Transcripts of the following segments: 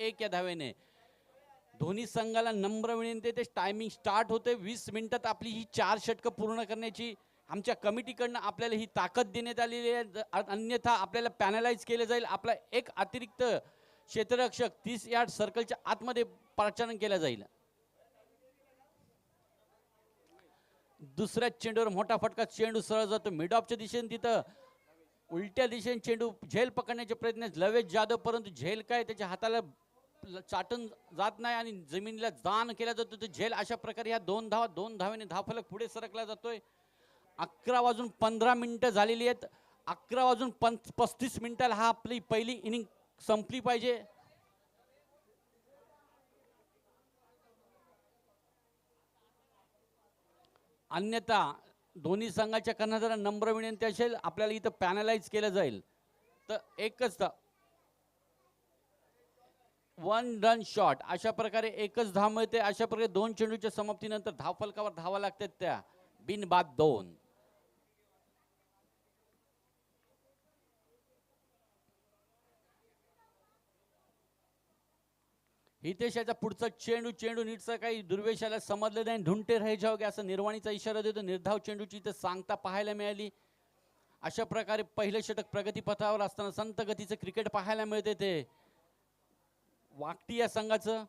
1 या धावेने. दोन्ही संघाला नम्र विनंती ते टायमिंग स्टार्ट होते 20 मिनिटात आपली ही 4 षटकं पूर्ण करण्याची आमच्या कमिटीकडनं आपल्याला ही ताकद देण्यात आलेली आहे. अन्यथा आपल्याला पॅनलाइज केलं जाईल. आपला एक अतिरिक्त क्षेत्ररक्षक 30 यार्ड सर्कलच्या आतमध्ये पाचारण केलं जाईल. दुसऱ्या चेंडूवर मोठा फटका, चेंडू सरळ जातो मिड ऑफच्या दिशेने. तिथं उलट्या दिशेने चेंडू झेल पकडण्याचे प्रयत्न लवेश जाधव, परंतु झेल काय त्याच्या हाताला चाटून जात नाही आणि जमिनीला दान केला जातो तो झेल. अशा प्रकारे ह्या 2 धावेने धावफलक पुढे सरकला जातोय. 11:15 झालेली आहेत. 11:35 मिनिटाला हा आपली पहिली इनिंग संपली पाहिजे. अन्यथा दोन्ही संघाच्या कर्णधारांना नम्र विनंती असेल, आपल्याला इथं पॅनलाइज केलं जाईल. तर एकच 1 रन शॉट अशा प्रकारे एकच धाव मिळते. अशा प्रकारे 2 चेंडूच्या समाप्तीनंतर धावफलकावर धावा लागतात त्या बिनबाद 2. हितेश याचा पुढचा चेंडू नीटचा काही दुर्वेशाला समजलं नाही. ढुंटे रहे जाओगे असं निर्वाणीचा इशारा देतो. निर्धाव चेंडूची इथं सांगता पाहायला मिळाली. अशा प्रकारे पहिलं षटक प्रगतीपथावर असताना संत गतीचं क्रिकेट पाहायला मिळते ते वाकटी या संघाचं.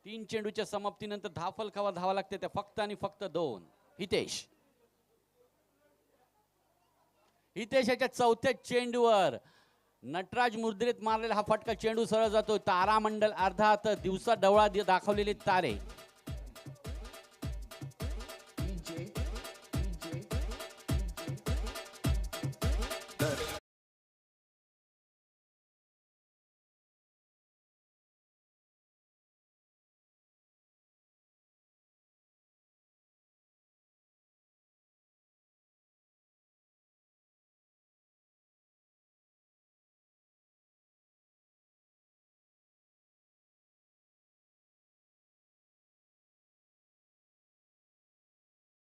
3 चेंडूच्या समाप्तीनंतर धावफलकावर धावा लागते त्या फक्त आणि फक्त 2. हितेश याच्या चौथ्या चेंडूवर नटराज मुद्रेत मारलेला हा फटका चेंडू सरळ जातो. तारामंडल अर्थात दिवसा डवळा दाखवलेले तारे.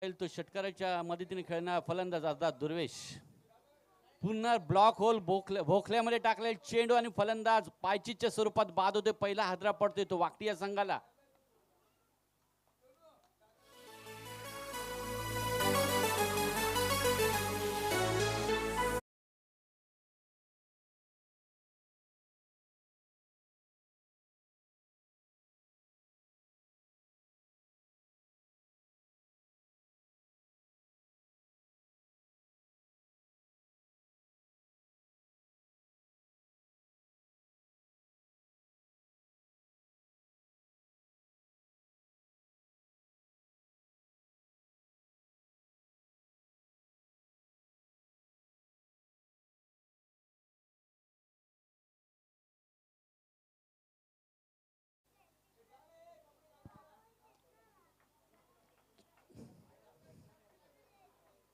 तो षटकाराच्या मदतीने खेळणारा फलंदाज अर्थात दुर्वेश. पुन्हा ब्लॉक होल भोखल्यामध्ये टाकलेला चेंडू आणि फलंदाज पायचीच्या स्वरूपात बाद होते. पहिला हादरा पडतोय तो वाकटी या संघाला.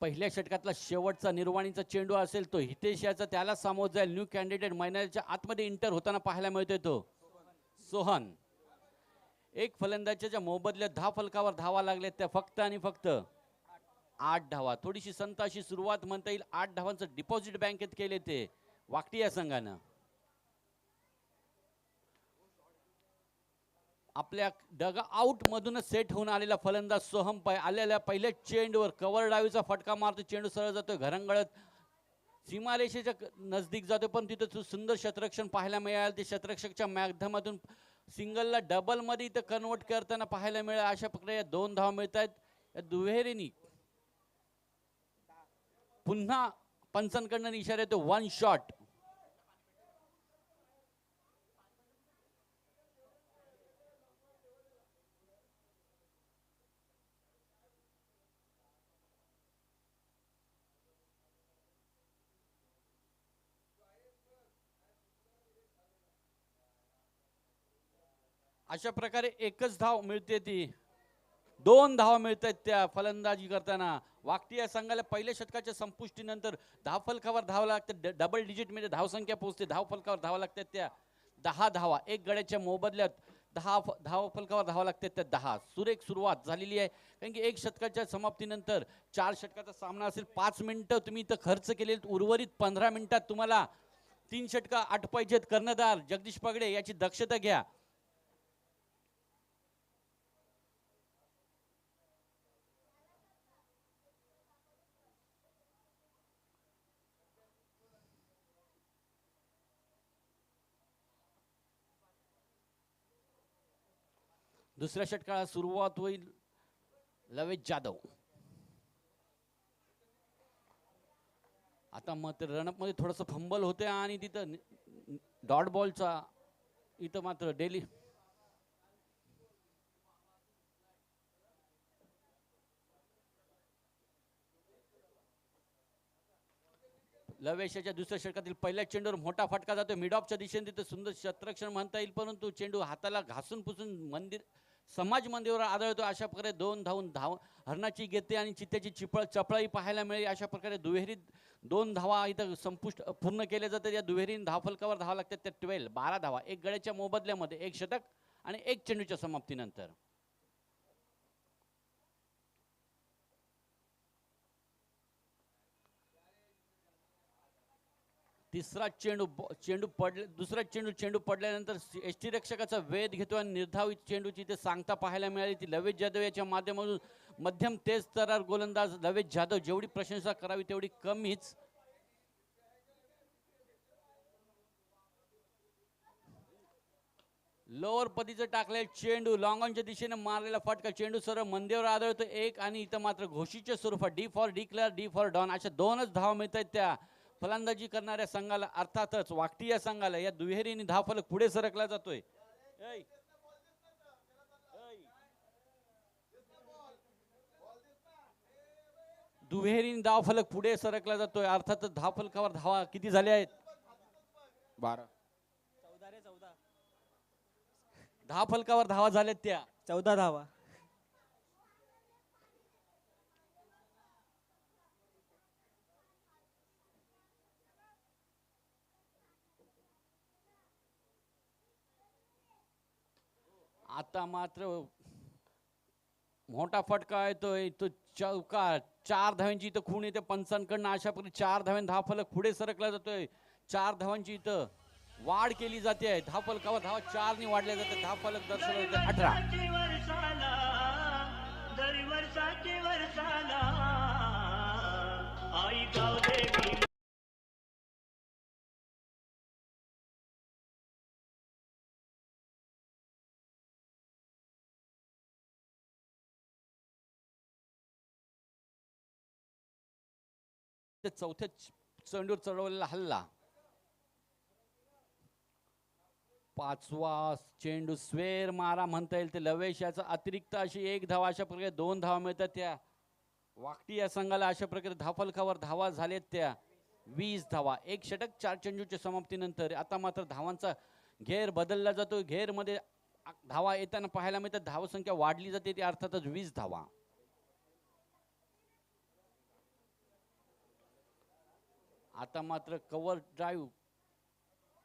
पहिल्या षटकातला शेवटचा निर्वाणीचा चेंडू असेल तो हितेश याचा त्याला सामोरं जाईल. न्यू कॅन्डिडेट मैदानाच्या आतमध्ये इंटर होताना पाहायला मिळतोय तो सोहन. एक फलंदाजाच्या मोबदल्यात धावफलकावर धावा लागल्या त्या फक्त आणि फक्त 8 धावा. थोडीशी संत अशी सुरुवात म्हणता येईल. 8 धावांचं डिपॉझिट बँकेत केले ते वाकटी या संघानं. आपल्या डग आउट मधूनच सेट होऊन आलेला फलंदाज सोहम आलेल्या पहिल्या चेंडूवर कव्हर डावीचा फटका मारतो. चेंडू सरळ जातोय घरंगळत सीमारेषेच्या नजदीक जातोय, पण तिथं सुंदर शतरक्षण पाहायला मिळालं. ते शतरक्षकच्या माध्यमातून सिंगलला डबल मध्ये इथं कन्वर्ट करताना पाहायला मिळालं. अशा प्रकारे 2 धावा मिळत आहेत दुहेरीनी. पुन्हा पंचांकडनं इशारा येतो 1 शॉट. अशा प्रकारे एकच धाव मिळते ती 2 धावा मिळत आहेत त्या फलंदाजी करताना. वाकटी या संघाला पहिल्या षटकाच्या संपुष्टीनंतर धावफलकावर धावा लागतात. डबल डिजिट मध्ये धावसंख्या पोहोचते. धावफलकावर धावा लागतात त्या 10 धावा. एक गड्याच्या मोबदल्यात धाव फलकावर धावा लागते त्या 10. सुरेख सुरुवात झालेली आहे, कारण की 1 षटकाच्या समाप्तीनंतर 4 षटकाचा सामना असेल. 5 मिनिटं तुम्ही इथं खर्च केले, उर्वरित 15 मिनिटात तुम्हाला 3 षटकं आटपायचेत. कर्णधार जगदीश पगडे याची दक्षता घ्या. दुसऱ्या षटकाला सुरुवात होईल. लवेश जाधव आता मात्र रनअप मध्ये थोडंसं फंबल होते आणि तिथं डॉट बॉलचा इथं मात्र डेली लवेशाच्या दुसऱ्या षटकातील पहिल्या चेंडूवर मोठा फटका जातो मिड ऑफच्या दिशेने. तिथे सुंदर क्षेत्ररक्षण म्हणता येईल, परंतु चेंडू हाताला घासून पुसून समाज मंदिरावर आदळतो. अशा प्रकारे 2 धाव हरणाची घेते आणि चित्त्याची चपळाई पाहायला मिळेल. अशा प्रकारे दुहेरी 2 धावा इथं संपुष्ट पूर्ण केल्या जातात. या दुहेरी धावफलकावर धावा लागतात त्या 12 धावा, 1 गड्याच्या मोबदल्यामध्ये 1 षटक आणि 1 चेंडूच्या समाप्तीनंतर. तिसरा चेंडू पडले, दुसरा चेंडू पडल्यानंतर एसटी रक्षकाचा वेध घेतो आणि निर्धावित चेंडूची ते सांगता पाहायला मिळाली. ती लवेश जाधव याच्या माध्यमातून मध्यम तेज तरार गोलंदाज लवेश जाधव. जेवढी प्रशंसा करावी तेवढी कमीच. लोअर पदीचं टाकले चेंडू लॉंगॉनच्या दिशेने मारलेला फटका. चेंडू सरळ मंदिरावर आदळतो 1 आणि इथं मात्र घोषीच्या स्वरूपात D for declare, D for don अशा 2च धावा मिळत आहेत त्या फलंदाजी करणाऱ्या संघाला. अर्थातच वाकटी या संघाला. या दुहेरीने धावफलक पुढे सरकला जातोय. दुहेरीने धावफलक पुढे सरकला जातोय. अर्थातच धावफलकावर धावा किती झाल्या आहेत? 12. 14 धावफलकावर धावा झाल्यात त्या 14 धावा. आता मात्र मोठा फटका येतोय तो चौकार. 4 धावांची इथं खूण येते पंचांकडनं. अशा प्रकारे 4 धावांनी धावफलक पुढे सरकला जातोय. 4 धावांची इथं वाढ केली जाते. धावफलकावर धावा 4 ने वाढल्या जाते. धावफलक दर्शवले जाते 18. चौथ्या चेंडूवर चढवलेला हल्ला. 5वा चेंडू स्वेर मारा म्हणता येईल ते लवेश याचा अतिरिक्त अशी 1 धावा. अशा प्रकारे 2 धावा मिळतात त्या वाकटी या संघाला. अशा प्रकारे धावफलकावर धावा झालेत त्या 20 धावा. 1 षटक 4 चेंडूच्या समाप्तीनंतर. आता मात्र धावांचा घेर बदलला जातो. घेर मध्ये धावा येताना पाहायला मिळतात. धावसंख्या वाढली जाते ती अर्थातच 20 धावा. आता मात्र कव्हर ड्राईव्ह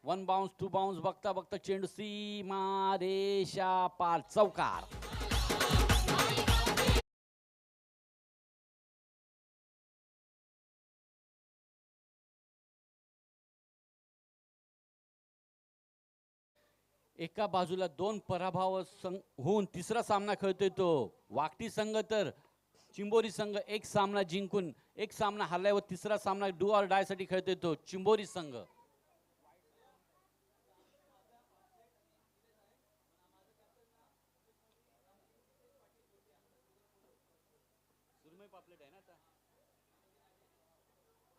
1 बाउन्स 2 बाउन्स बघता बघता चेंडू सीमा रेषा पार चौकार. एका बाजूला 2 पराभव होऊन तिसरा सामना खेळतोय तो वाकटी संघ, तर चिंबोरी संघ 1 सामना जिंकून 1 सामना हरल्यावर तिसरा सामना डू ऑर डाय साठी खेळतोय तो चिंबोरी संघ.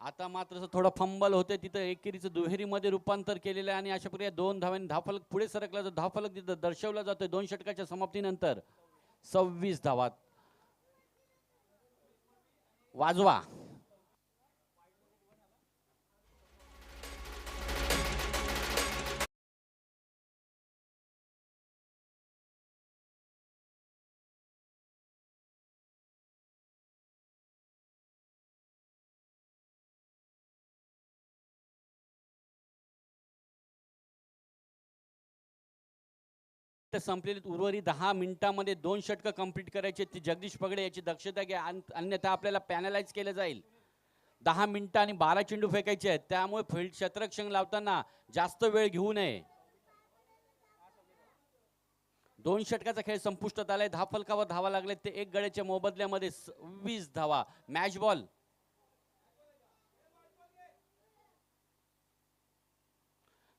आता मात्र थोडं फंबल होते तिथं. एकेरीचं दुहेरीमध्ये रूपांतर केलेलं आहे आणि अशा प्रकारे 2 धावांनी धावफलक पुढे सरकला जातो. धावफलक तिथं दर्शवला जातोय 2 षटकाच्या समाप्तीनंतर 26 धावा. वाजवा. संपलेली उर्वरित 10 मिनिटांमध्ये 2 षटकं कंप्लीट करायचे. ती जगदीश पगडे याची दक्षता घ्या, अन्यथा आपल्याला पॅनलाइज केलं जाईल. 10 मिनिटं आणि 12 चेंडू फेकायचे आहेत, त्यामुळे फील्ड क्षेत्ररक्षण लावताना जास्त वेळ घेऊ नये. 2 षटकाचा खेळ संपुष्टात आलाय. धावफलकावर धावा लागले ते 1 गड्याच्या मोबदल्यामध्ये 20 धावा. Match ball.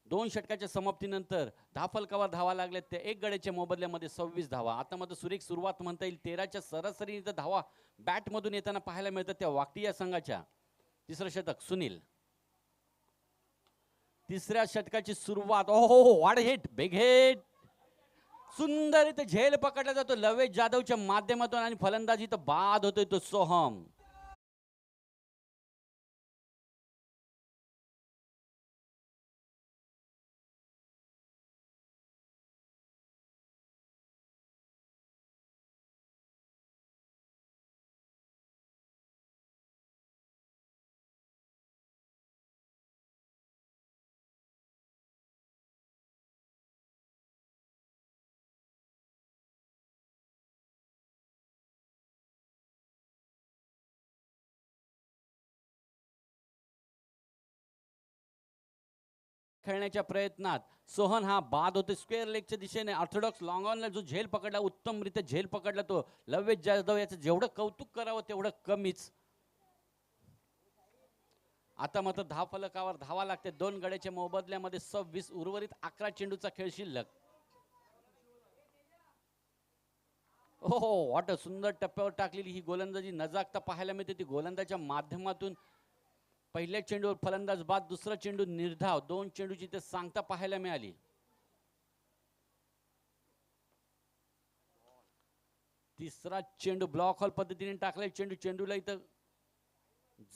2 षटकाच्या समाप्तीनंतर धावफलकावर धावा लागले ते 1 गड्याच्या मोबदल्यामध्ये 26 धावा. आता मात्र सुरेख सुरुवात म्हणता येईल. 13च्या सरासरी धावा बॅट मधून येताना पाहायला मिळतात त्या वाकटी या संघाच्या. तिसरं षटक सुनील. तिसऱ्या षटकाची सुरुवात. ओहो, व्हाट हिट, बिग हिट. सुंदर इथे झेल पकडला जातो लवेश जाधवच्या माध्यमातून आणि फलंदाजी तर बाद होतोय तो सोहम. खेळण्याच्या प्रयत्नात सोहन हा बाद होते स्क्वेअर लेगच्या दिशेने. ऑर्थोडॉक्स लॉंग ऑनला जो झेल पकडला, उत्तमरित्या झेल पकडला तो लवेश जाधव. याचं जेवढं कौतुक करावं तेवढं कमीच. आता मात्र धावफलकावर धावा लागते 2 गड्याच्या मोबदल्यामध्ये 26. उर्वरित 11 चेंडूचा खेळ शिल्लक. हो, व्हॉट सुंदर टप्प्यावर टाकलेली ही गोलंदाजी नजाकता पाहायला मिळते. ती गोलंदाच्या माध्यमातून पहिल्या चेंडूवर फलंदाज बाद, दुसरा चेंडू निर्धाव. 2 चेंडूची ते सांगता पाहायला मिळाली. तिसरा चेंडू ब्लॉक हॉल पद्धतीने टाकलाय. चेंडूला इथं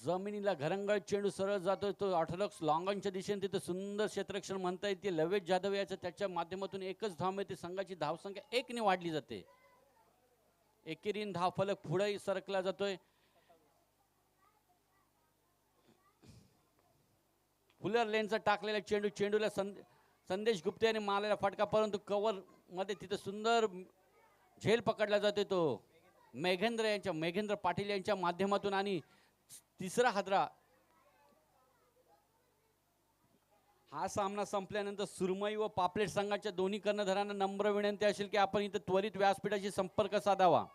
जमिनीला घरंगळ चेंडू सरळ जातोय तो ऑर्थोडॉक्स लॉंगॉनच्या दिशेने. तिथं सुंदर क्षेत्ररक्षण म्हणता येते. लवेश जाधव याचं त्याच्या माध्यमातून एकच धाव मिळते. संघाची धावसंख्या 1 ने वाढली जाते. एकेरीन धावफलक पुढे सरकला जातोय. फुलर लेनचा टाकलेला चेंडूला संदेश गुप्ते यांनी मारलेला फटका, परंतु कव्हर मध्ये तिथे सुंदर झेल पकडला जाते तो मेघेंद्र पाटील यांच्या माध्यमातून. आणि तिसरा हादरा. हा सामना संपल्यानंतर सुरमई व पापलेट संघाच्या दोन्ही कर्णधारांना नम्र विनंती असेल की आपण इथे त्वरित व्यासपीठाशी संपर्क साधावा.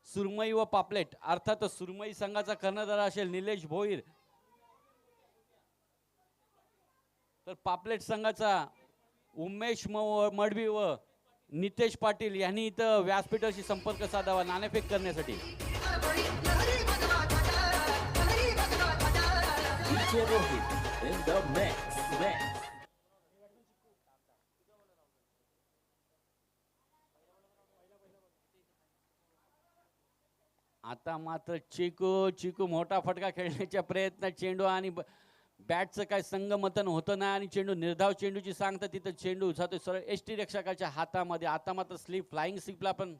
सुरमई व पापलेट अर्थात सुरमई संघाचा कर्णधार असेल निलेश भोईर, तर पापलेट संघाचा उमेश मडवी व नितेश पाटील यांनी इथं व्यासपीठाशी संपर्क साधावा नाणेफेक करण्यासाठी. आता मात्र चिकू मोठा फटका खेळण्याच्या प्रयत्नात चेंडू आणि बॅटचं काय संगमतन होतं नाही आणि चेंडू निर्धाव चेंडूची सांगता तिथं चेंडू जातोय सरळ एसटी रक्षकाच्या हातामध्ये. आता मात्र फ्लाइंग स्लिपला पण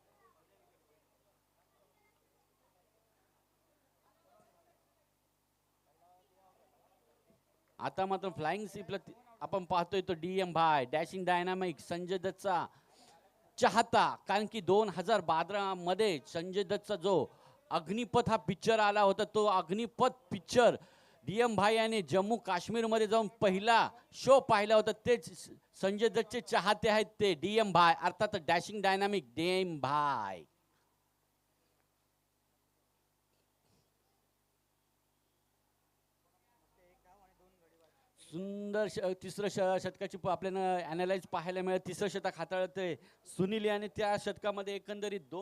आपण पाहतोय तो डीएम भाई डॅशिंग डायनामिक संजय दत्तचा चाहता. कारण की 2012 मध्ये संजय दत्तचा जो अग्निपथ हा पिक्चर आला होता, तो अग्निपथ पिक्चर डीएम भाई यांनी जम्मू काश्मीर मध्ये जाऊन पहिला शो पाहिला होता. तेच संजय दत्तचे चाहते आहेत ते डीएम भाई, अर्थात डॅशिंग डायनामिक डीएम भाई. सुंदर तिसरं षटकाची आपल्याला अनालाइज पाहायला मिळेल. तिसरं षटक हाताळते सुनील याने. त्या षटकामध्ये एकंदरीत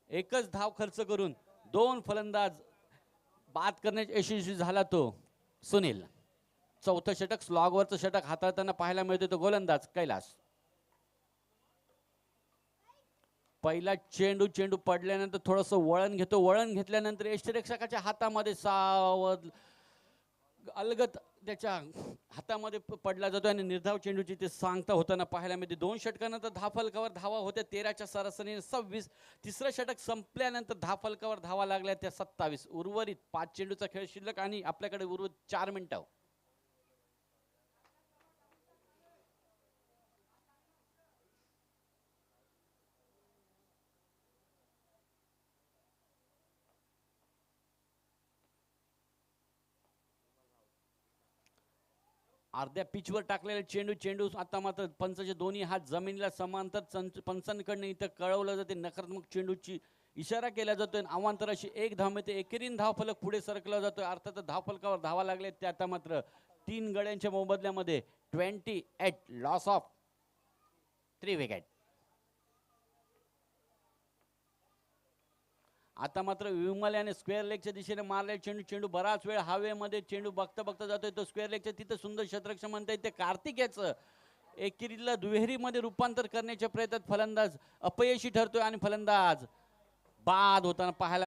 एकच धाव खर्च करून 2 फलंदाज बाद करण्यात यशस्वी झाला तो सुनील. चौथं षटक स्लॉगवरचं षटक हाताळताना पाहायला मिळतो तो गोलंदाज कैलास. पहिला चेंडू पडल्यानंतर थोडस वळण घेतो. वळण घेतल्यानंतर यष्टिरक्षकाच्या हातामध्ये सावध अलगत त्याच्या हातामध्ये पडला जातो आणि निर्धाव चेंडूची ते सांगता होताना पाहायला मिळते. 2 षटकानंतर धावफलकावर धावा होत्या 13च्या सरासरीने 26. तिसरं षटक संपल्यानंतर धावफलकावर धावा लागल्या त्या 27. उर्वरित 5 चेंडूचा खेळ शिल्लक आणि आपल्याकडे उर्वरित 4 मिनिटं. अर्ध्या पिचवर टाकलेला चेंडू आता मात्र पंचाचे दोन्ही हात जमिनीला समांतर पंचांकडनं इथं कळवलं जाते. नकारात्मक चेंडूची इशारा केला जातोय. अवांतर अशी एक धाव मिळते. एकेरीन धावफलक पुढे सरकला जातोय. अर्थात धावफलकावर धावा लागले ते आता मात्र 3 गड्यांच्या मोबदल्यामध्ये 28 लॉस ऑफ 3 विकेट. आता मात्र विमल याने स्क्वेअर लेगच्या दिशेने मारलेला चेंडू बराच वेळ हवेमध्ये चेंडू बघता बघता जातोय. तो स्क्वेअर लेगच्या तिथं सुंदर शतरक्षण म्हणता येते. कार्तिक याचं एकेरीला दुहेरीमध्ये रूपांतर करण्याच्या प्रयत्नात फलंदाज अपयशी ठरतोय आणि फलंदाज बाद होताना पाहायला.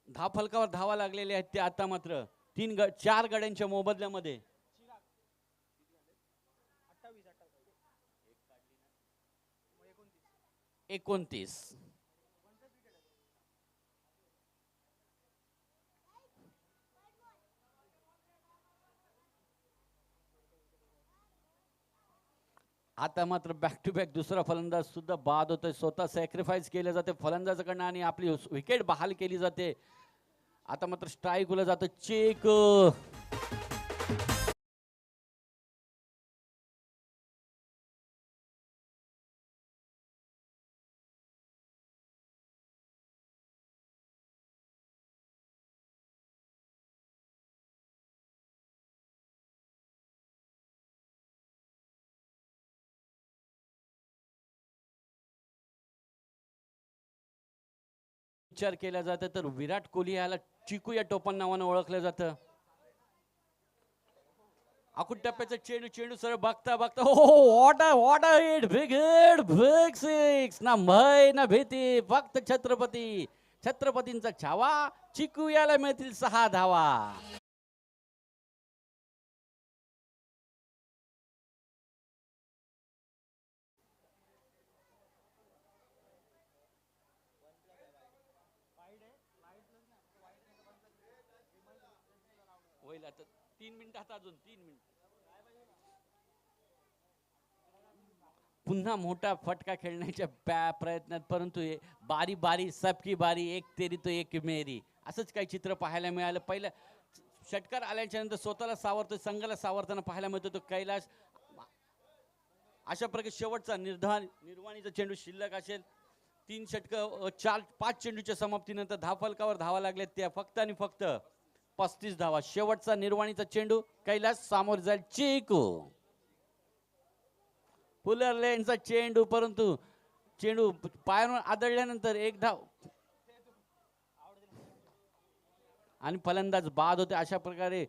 धावफलकावर धावा लागलेल्या आहेत ते आता मात्र 4 गड्यांच्या मोबदल्यामध्ये. 29. आता मात्र बॅक टू बॅक दुसरा फलंदाज सुद्धा बाद होतोय. स्वतः सॅक्रिफाईस केले जाते फलंदाजाकडनं आणि आपली विकेट बहाल केली जाते. आता मात्र स्ट्राईक उलं जातं. चेक विचार केला जातं तर विराट कोहली याला चिकू या टोपण नावानं ओळखलं जातं. आखूड टप्प्याचा चेंडू सरळ बघता बघता what a hit, big hit, big six. ना भय ना भीती, फक्त छत्रपतींचा छावा. चिकू याला मिळतील 6 धावा. होईल आता 3 मिनिटात अजून 3 मिनिट. पुन्हा मोठा फटका खेळण्याच्या प्रयत्नात परंतु बारी बारी सबकी बारी, एक तेरी तो एक मेरी असंच काही चित्र पाहायला मिळालं. पहिलं षटकार आल्याच्या नंतर स्वतःला सावरतो, संघाला सावरताना पाहायला मिळतो तो कैलास. अशा प्रकारे शेवटचा निर्वाणीचा चेंडू शिल्लक असेल. 3 षटक 5 चेंडूच्या समाप्तीनंतर धावफलकावर धावा लागल्या त्या फक्त आणि फक्त 35 धावा. शेवटचा निर्वाणीचा चेंडू कैलास सामोर जाईल चिकू. फुलर लेनचा चेंडू परंतु चेंडू पायावर आदळल्यानंतर 1 धाव आणि फलंदाज बाद होते. अशा प्रकारे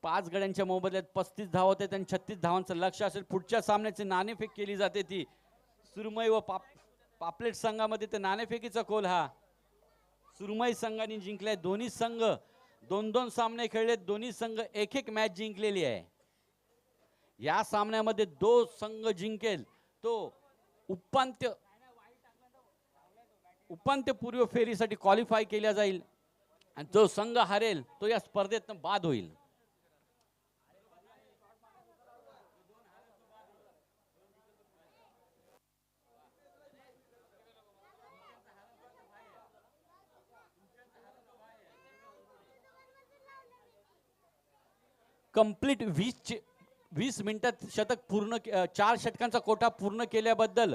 5 गड्यांच्या मोबदल्यात 35 धावा होते आणि 36 धावांचं लक्ष असेल. पुढच्या सामन्याची नाणेफेक केली जाते ती सुरमई व पापलेट संघामध्ये. ते नाणेफेकीचा कोल हा सुरमई संघाने जिंकलाय. दोन्ही संघ 2-2 सामने खेळले. दोन्ही संघ 1-1 मॅच जिंकलेली आहे. या सामन्यामध्ये 2 संघ जिंकेल तो उपांत्यपूर्व फेरीसाठी क्वालिफाय केला जाईल आणि जो संघ हरेल तो या स्पर्धेत बाद होईल. कंप्लीट 20 मिनिटात शतक पूर्ण 4 षटकांचा कोटा पूर्ण केल्याबद्दल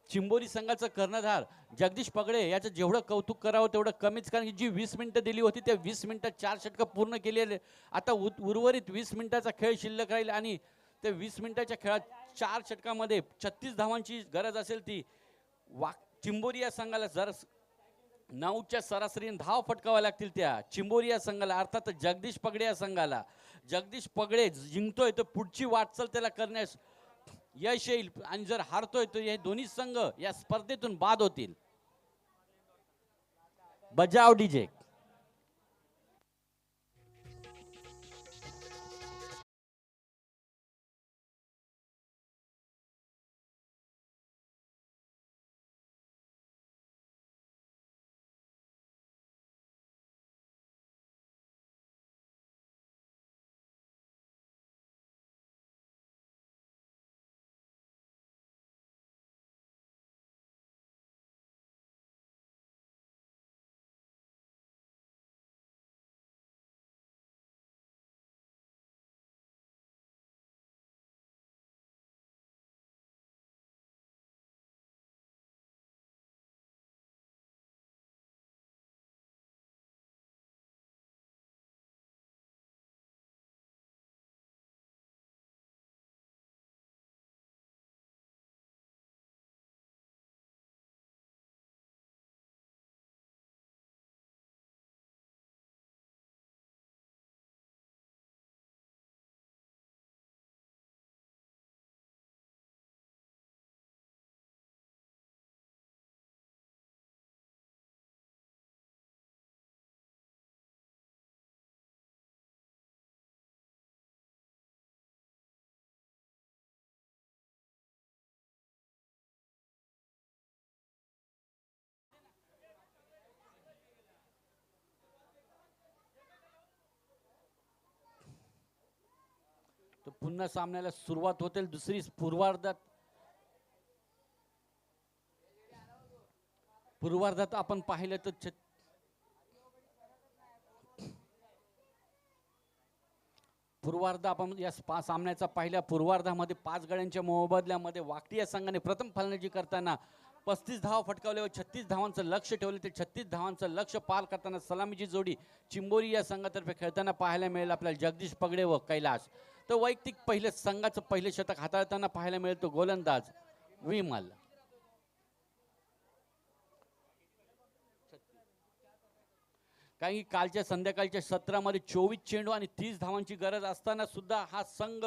चिंबोरी संघाचा कर्णधार जगदीश पगडे याचं जेवढं कौतुक करावं तेवढं कमीच. कारण की जी 20 मिनिटं दिली होती त्या 20 मिनिटात 4 षटकं पूर्ण केलेले. आता उर्वरित 20 मिनिटाचा खेळ शिल्लक राहील आणि त्या 20 मिनिटाच्या खेळात 4 षटकामध्ये 36 धावांची गरज असेल. ती चिंबोरी या संघाला जर 9च्या सरासरीने धाव फटकाव्या लागतील त्या चिंबोरी या संघाला, अर्थात जगदीश पगडे या संघाला. जगदीश पगडे जिंकतोय तर पुढची वाटचाल त्याला करण्यास यश येईल आणि जर हारतोय तर हे दोन्ही संघ या स्पर्धेतून बाद होतील. बजाव डीजे. तर पुन्हा सामन्याला सुरुवात होते दुसरी पूर्वार्धात आपण पाहिलं तर पूर्वार्ध आपण या सामन्याचा पहिल्या पूर्वार्धामध्ये 5 गड्यांच्या मोबदल्यामध्ये वाकटी या संघाने प्रथम फलंदाजी करताना 35 धावा फटकावले व 36 धावांचं लक्ष ठेवले. ते 36 धावांचं लक्ष पार करताना सलामीची जोडी चिंबोरी या संघातर्फे खेळताना पाहायला मिळेल आपल्याला जगदीश पगडे व कैलास. तर वैयक्तिक पहिले संघाचं पहिले शतक हाताळताना पाहायला मिळेल तो गोलंदाज विमल. कारण की कालच्या संध्याकाळच्या सत्रामध्ये 24 चेंडू आणि 30 धावांची गरज असताना सुद्धा हा संघ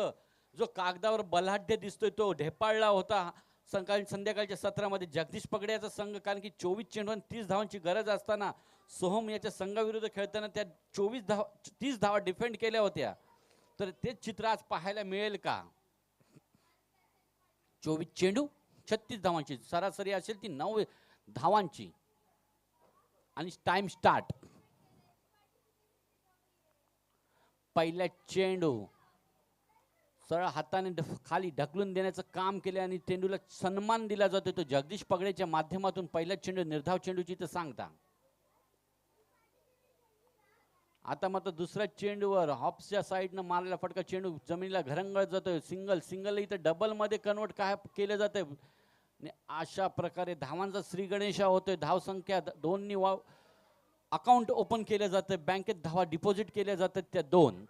जो कागदावर बलाढ्य दिसतोय तो ढेपाळला होता संध्याकाळच्या सत्रामध्ये जगदीश पगडे याचा संघ. कारण की 24 चेंडू आणि 30 धावांची गरज असताना सोहम याच्या संघाविरुद्ध खेळताना त्या 30 धावा डिफेंड केल्या होत्या. तर ते चित्र आज पाहायला मिळेल का? 24 चेंडू 36 धावांची सरासरी असेल ती 9 धावांची. आणि टाइम स्टार्ट. पहिला चेंडू सरळ हाताने खाली ढकलून देण्याचं काम केले आणि चेंडूला सन्मान दिला जातो तो जगदीश पगडेच्या माध्यमातून. पहिला चेंडू निर्धाव चेंडूची तर सांगता. आता मात्र दुसऱ्या चेंडूवर हॉप्सच्या साईडनं मारलेला फटका चेंडू जमिनीला घरंगळत जातोय. सिंगल इथं डबल मध्ये कन्वर्ट काय केलं जातंय. अशा प्रकारे धावांचा श्री गणेशा होतोय. धावसंख्या 2 अकाउंट ओपन केलं जातं. बँकेत धावा डिपॉझिट केल्या जातात त्या 2.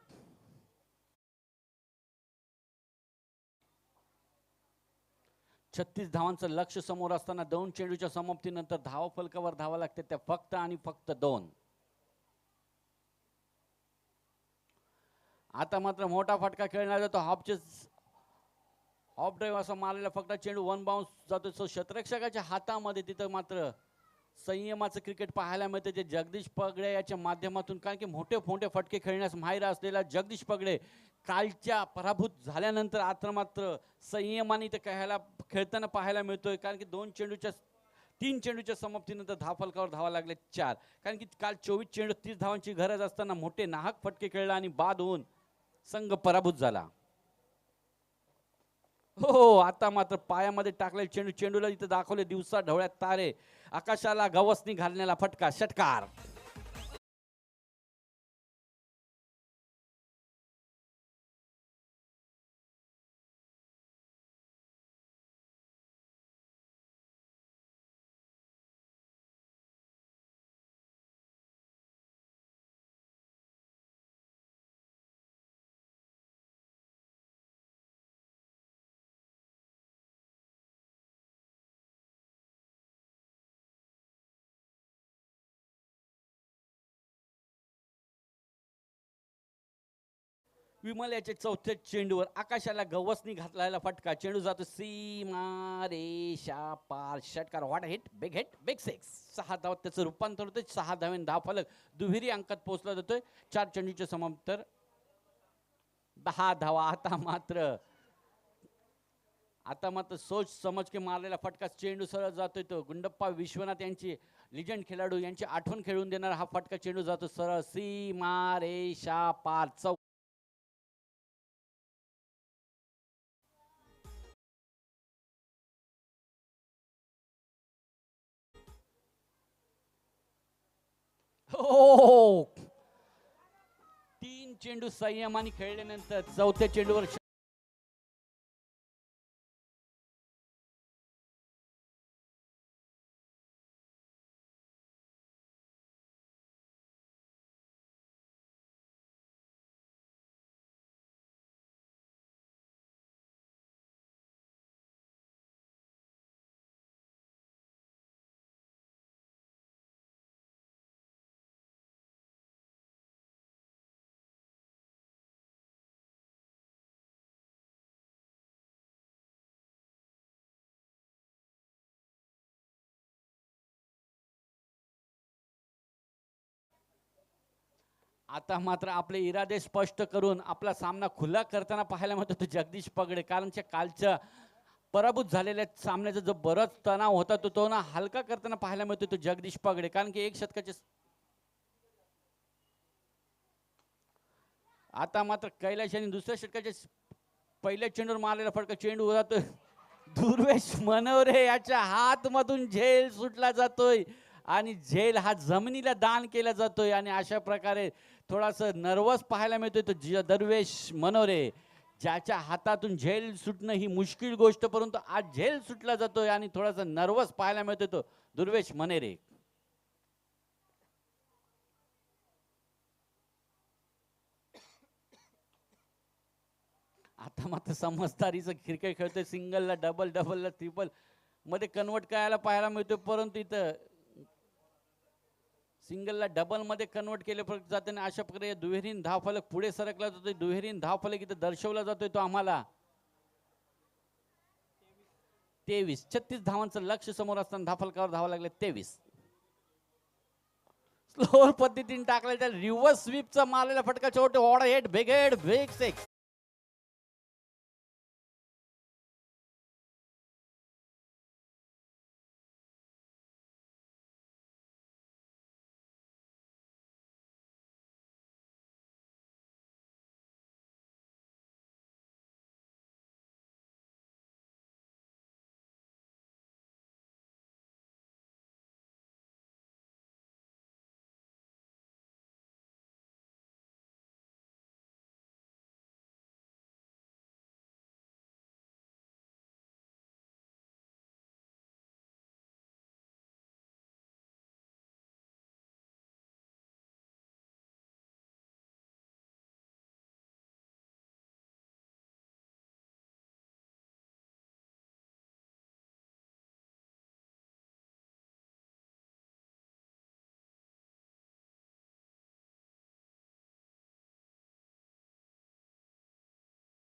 छत्तीस धावांचं लक्ष समोर असताना 2 चेंडूच्या समाप्तीनंतर धावा फलकावर धावा लागते त्या फक्त आणि फक्त 2. आता मात्र मोठा फटका खेळण्यात जातो. हॉप ड्राईव्ह असा मारलेला फक्त चेंडू 1 बाउन्स जातो. सो क्षेत्ररक्षकाच्या हातामध्ये तिथं मात्र संयमाचं क्रिकेट पाहायला मिळते जे जगदीश पगडे याच्या माध्यमातून. कारण की मोठे फटके खेळण्यास माहिर असलेला जगदीश पगडे कालच्या पराभूत झाल्यानंतर आता मात्र संयमाने ते खेळताना पाहायला मिळतोय. कारण की 3 चेंडूच्या समाप्तीनंतर धावफलकावर धावा लागले 4. कारण की काल 24 चेंडू 30 धावांची गरज असताना मोठे नाहक फटके खेळला आणि बाद होऊन संघ पराभूत झाला. हो आता मात्र पायामध्ये टाकलेले चेंडूला इथं दाखवले दिवसा ढवळ्यात तारे. आकाशाला गवसणी घालण्याला फटका षटकार. विमल याच्या चौथ्या चेंडूवर आकाशाला गवसणी घातलेला फटका. चेंडू जातो सीमा रेषा पार. षटकार. What hit, big hit, big 6. 6 धावात त्याचं रूपांतर होतं. 6 धावेन धावफलक दुहेरी अंकात पोहोचला जातोय. 4 चेंडूच्या समांतर 10 धावा. आता मात्र सोच समज के मारलेला फटका चेंडू सरळ जातोय तो गुंडप्पा विश्वनाथ यांची लिजंड खेळाडू यांची आठवण खेळून देणारा हा फटका चेंडू जातो सरळ सीमा रेषा पार. हो 3 चेंडू संयमाने खेळल्यानंतर चौथ्या चेंडूवर आता मात्र आपले इरादे स्पष्ट करून आपला सामना खुला करताना पाहायला मिळतो तो जगदीश पगडे. कारण कालच्या पराभूत झालेल्या सामन्याचा जो बराच तणाव होता तो ना हलका करताना पाहायला मिळतो तो जगदीश पगडे. कारण की 1 शतकाचे आता मात्र कैलाश यांनी दुसऱ्या षटकाच्या पहिल्या चेंडूवर मारलेला फटका चेंडू जातोय दुर्वेश मनोरे याच्या हातमधून झेल सुटला जातोय आणि झेल हा जमिनीला दान केला जातोय आणि अशा प्रकारे थोडासा नर्वस पाहायला मिळतोय तो दर्वेश मनोरे ज्याच्या हातातून झेल सुटणं ही मुश्किल गोष्ट परंतु आज झेल सुटला जातोय आणि थोडासा नर्वस पाहायला मिळतोय तो दुर्वेश मनोरे. आता मात्र समजदारीचं क्रिकेट खेळतोय सिंगलला डबल डबलला ट्रिपल मध्ये कन्वर्ट करायला पाहायला मिळतोय परंतु इथं सिंगलला डबल मध्ये कन्वर्ट केले जाते आणि अशा प्रकारे दुहेरीन धावफलक पुढे सरकला जातोय दुहेरीन धावफलक इथं दर्शवला जातोय तो आम्हाला 36 धावांचं लक्ष समोर असताना धावफलकावर धावा लागले 23. स्लोअर पद्धतीने टाकला त्या रिव्हर्स स्वीपचा मारलेला फटका छोटे order head big six.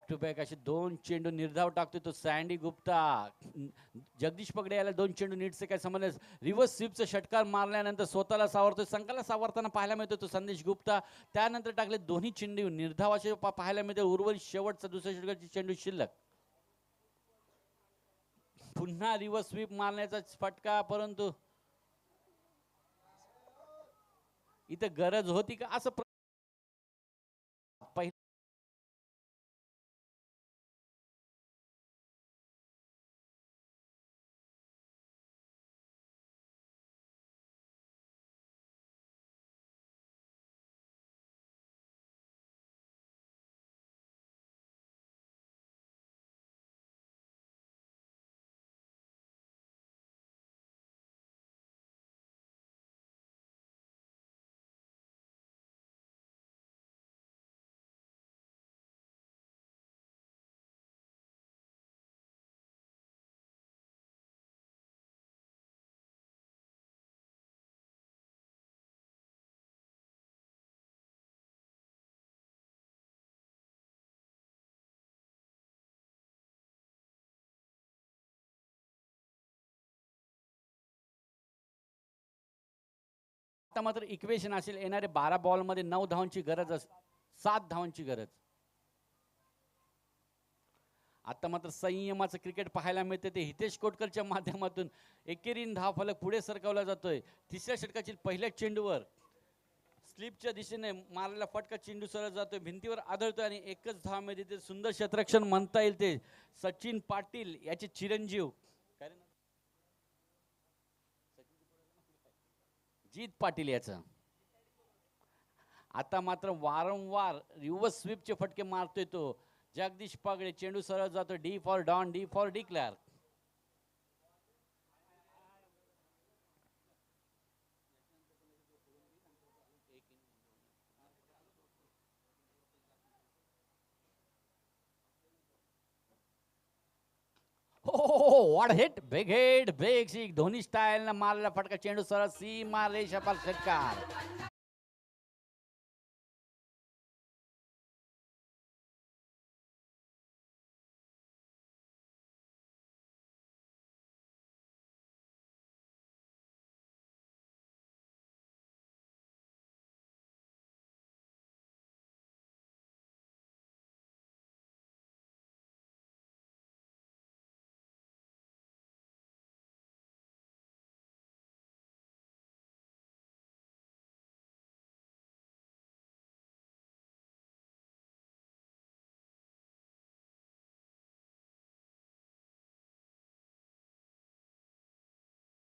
Two back असे 2 चेंडू निर्धाव टाकतोय तो सँडी गुप्ता. जगदीश पगडे याला 2 चेंडू नीटचे काय संबंध रिव्हर्स स्वीपचा षटकार मारल्यानंतर स्वतःला सावरतोय संघाला सावरताना पाहायला मिळतो तो संदेश गुप्ता. त्यानंतर टाकले दोन्ही चेंडू निर्धाव असे पाहायला मिळते उर्वरित शेवटचा दुसऱ्या षटकाची चेंडू शिल्लक. पुन्हा रिव्हर्स स्वीप मारण्याचा फटका परंतु इथं गरज होती का असं आता मात्र इक्वेशन असेल येणारे 12 बॉल मध्ये 9 धावांची गरज 7 धावांची गरज. आता मात्र संयमाचं क्रिकेट पाहायला मिळते ते हितेश कोटकरच्या माध्यमातून एकेरीन धावफलक पुढे सरकवला जातोय. तिसऱ्या षटकातील पहिल्या चेंडूवर स्लिपच्या दिशेने मारलेला फटका चेंडू सरळ जातोय भिंतीवर आदळतोय आणि एकच धावामध्ये ते सुंदर क्षेत्ररक्षण म्हणता येईल ते सचिन पाटील याचे चिरंजीव जीत पाटील याचं. आता मात्र वारंवार रिव्हर्स स्वीपचे फटके मारतोय तो जगदीश पगडे. चेंडू सरळ जातो D for don D for declare. What hit big head big six. Dhoni style न मारलेला फटका चेंडू सरळ सीमा रेषापार षटकार.